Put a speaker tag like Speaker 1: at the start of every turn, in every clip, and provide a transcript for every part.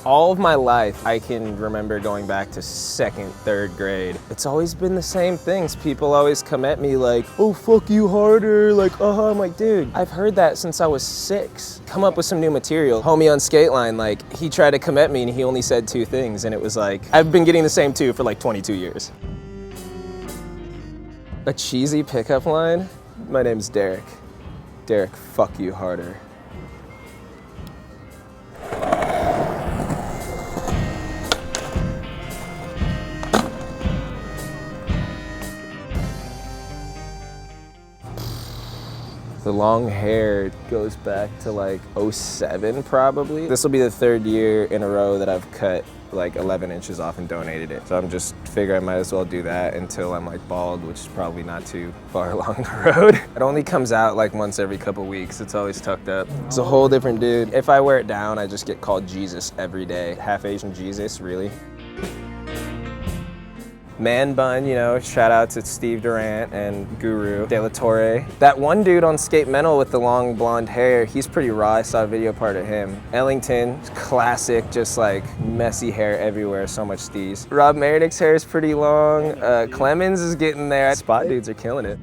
Speaker 1: All of my life, I can remember going back to 2nd, 3rd grade. It's always been the same things. People always come at me like, oh, fuck you harder, like, I'm like, dude, I've heard that since I was 6. Come up with some new material. Homie on skate line, like, he tried to come at me and he only said 2 things, and it was like, I've been getting the same 2 for like 22 years. A cheesy pickup line? My name's Derek. Derek, fuck you harder. The long hair goes back to like 07 probably. This will be the 3rd year in a row that I've cut like 11 inches off and donated it. So I'm just figuring I might as well do that until I'm like bald, which is probably not too far along the road. It only comes out like once every couple weeks. It's always tucked up. It's a whole different dude. If I wear it down, I just get called Jesus every day. Half Asian Jesus, really. Man bun, you know, shout out to Steve Durant and Guru De La Torre. That one dude on Skate Mental with the long blonde hair, he's pretty raw. I saw a video part of him. Ellington, classic, just like messy hair everywhere, so much steez. Rob Meredith's hair is pretty long. Clemens is getting there. Spot dudes are killing it.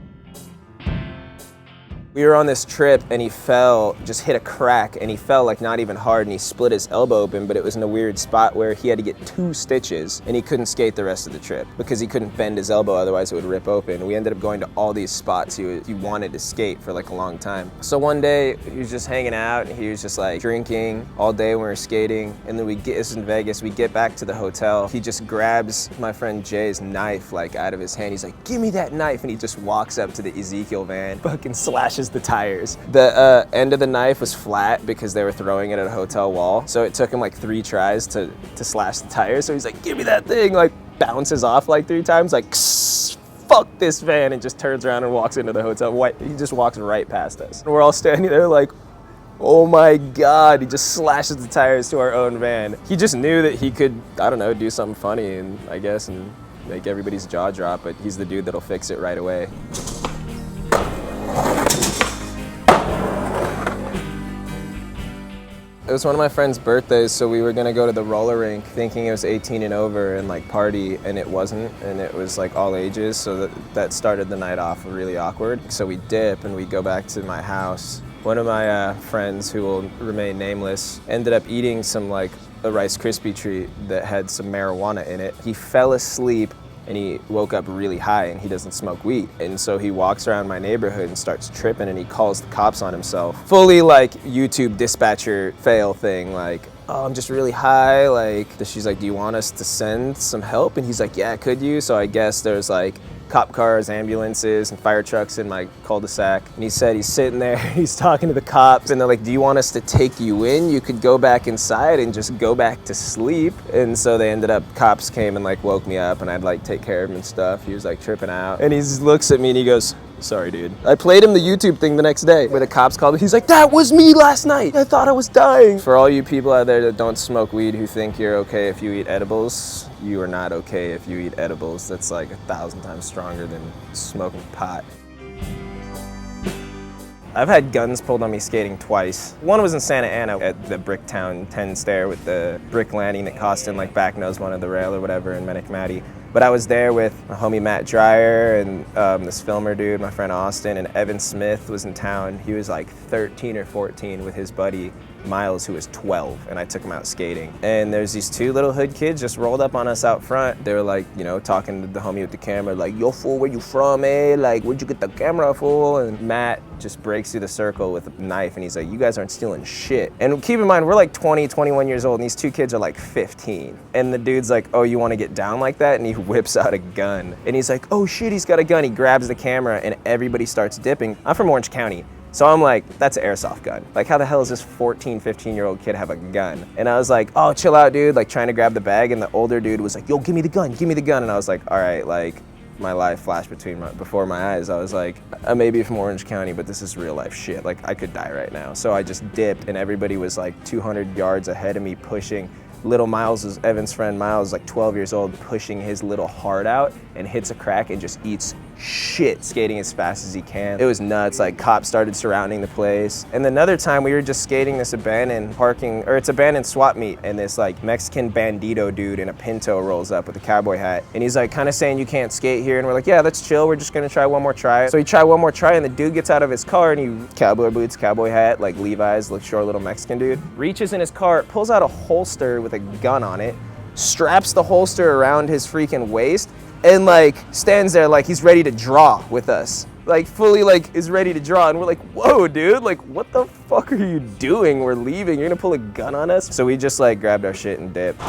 Speaker 1: We were on this trip and he fell, just hit a crack, and he fell like not even hard, and he split his elbow open, but it was in a weird spot where he had to get 2 stitches and he couldn't skate the rest of the trip because he couldn't bend his elbow, otherwise it would rip open. We ended up going to all these spots he wanted to skate for like a long time. So one day he was just hanging out and he was just like drinking all day when we were skating, and then this is in Vegas, we get back to the hotel. He just grabs my friend Jay's knife like out of his hand. He's like, give me that knife, and he just walks up to the Ezekiel van, fucking slashes the tires. The end of the knife was flat because they were throwing it at a hotel wall. So it took him like 3 tries to slash the tires. So he's like, give me that thing, like bounces off like 3 times, like, fuck this van, and just turns around and walks into the hotel. He just walks right past us. And we're all standing there like, oh my God, he just slashes the tires to our own van. He just knew that he could, I don't know, do something funny and I guess, and make everybody's jaw drop, but he's the dude that'll fix it right away. It was one of my friend's birthdays, so we were gonna go to the roller rink thinking it was 18 and over and like party, and it wasn't, and it was like all ages, so that started the night off really awkward. So we dip and we go back to my house. One of my friends, who will remain nameless, ended up eating some like a Rice Krispie treat that had some marijuana in it. He fell asleep and he woke up really high, and he doesn't smoke weed. And so he walks around my neighborhood and starts tripping, and he calls the cops on himself. Fully like YouTube dispatcher fail thing, like, oh, I'm just really high. Like, she's like, do you want us to send some help? And he's like, yeah, could you? So I guess there's like cop cars, ambulances, and fire trucks in my cul-de-sac. And he said he's sitting there, he's talking to the cops, and they're like, do you want us to take you in? You could go back inside and just go back to sleep. And so they ended up, cops came and like woke me up, and I'd like take care of him and stuff. He was like tripping out. And he looks at me and he goes, sorry, dude. I played him the YouTube thing the next day where the cops called me. He's like, that was me last night. I thought I was dying. For all you people out there that don't smoke weed who think you're okay if you eat edibles, you are not okay if you eat edibles. That's like 1,000 times stronger than smoking pot. I've had guns pulled on me skating twice. One was in Santa Ana at the Bricktown 10 stair with the brick landing that cost him like back nose one of the rail or whatever in Menominee. But I was there with my homie Matt Dreyer and this filmer dude, my friend Austin, and Evan Smith was in town. He was like 13 or 14 with his buddy Miles, who was 12, and I took him out skating. And there's these 2 little hood kids just rolled up on us out front. They were like, you know, talking to the homie with the camera, like, yo, fool, where you from, eh? Like, where'd you get the camera, fool? And Matt just breaks through the circle with a knife, and he's like, you guys aren't stealing shit. And keep in mind, we're like 20, 21 years old, and these 2 kids are like 15. And the dude's like, oh, you want to get down like that? And he whips out a gun. And he's like, oh shit, he's got a gun. He grabs the camera, and everybody starts dipping. I'm from Orange County. So I'm like, that's an airsoft gun. Like, how the hell does this 14, 15-year-old kid have a gun? And I was like, oh, chill out, dude, like trying to grab the bag, and the older dude was like, yo, give me the gun, give me the gun. And I was like, all right, like, my life flashed before my eyes. I was like, I may be from Orange County, but this is real life shit. Like, I could die right now. So I just dipped, and everybody was like 200 yards ahead of me pushing. Little Miles, Evan's friend Miles, like 12 years old, pushing his little heart out and hits a crack and just eats shit skating as fast as he can. It was nuts. Like cops started surrounding the place. And another time we were just skating this abandoned parking, or it's abandoned swap meet, and this like Mexican bandito dude in a Pinto rolls up with a cowboy hat. And he's like kind of saying you can't skate here. And we're like, yeah, let's chill. We're just gonna try one more try. So he tried one more try and the dude gets out of his car and he cowboy boots, cowboy hat, like Levi's, like short little Mexican dude. Reaches in his car, pulls out a holster with a gun on it, straps the holster around his freaking waist, and like stands there like he's ready to draw with us. Like fully like is ready to draw, and we're like, whoa dude, like what the fuck are you doing? We're leaving, you're gonna pull a gun on us? So we just like grabbed our shit and dipped.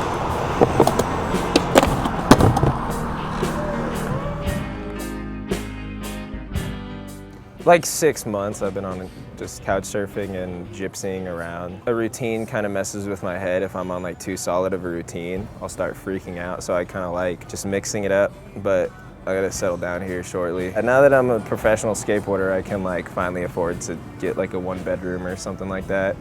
Speaker 1: Like 6 months I've been on just couch surfing and gypsying around. A routine kind of messes with my head. If I'm on like too solid of a routine, I'll start freaking out. So I kind of like just mixing it up, but I gotta settle down here shortly. And now that I'm a professional skateboarder, I can like finally afford to get like a 1-bedroom or something like that.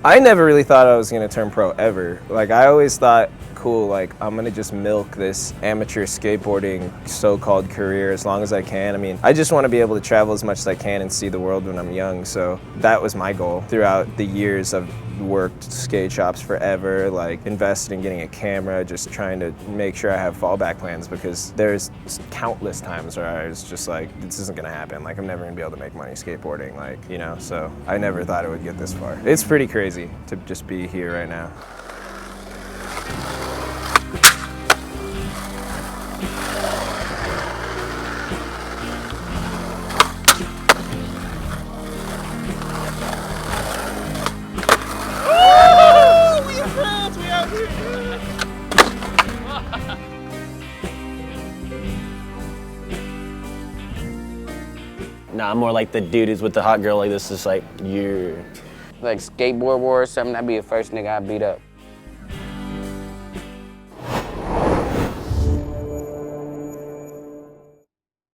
Speaker 1: I never really thought I was gonna turn pro ever. Like I always thought, cool, like I'm gonna just milk this amateur skateboarding so-called career as long as I can. I mean, I just wanna be able to travel as much as I can and see the world when I'm young. So that was my goal. Throughout the years I've worked skate shops forever, like invested in getting a camera, just trying to make sure I have fallback plans, because there's countless times where I was just like, this isn't gonna happen. Like I'm never gonna be able to make money skateboarding, like, you know, so I never thought it would get this far. It's pretty crazy to just be here right now.
Speaker 2: Nah, I'm more like the dude who's with the hot girl like this, is like, you're...
Speaker 3: Like skateboard war or something, that'd be the first nigga I beat up.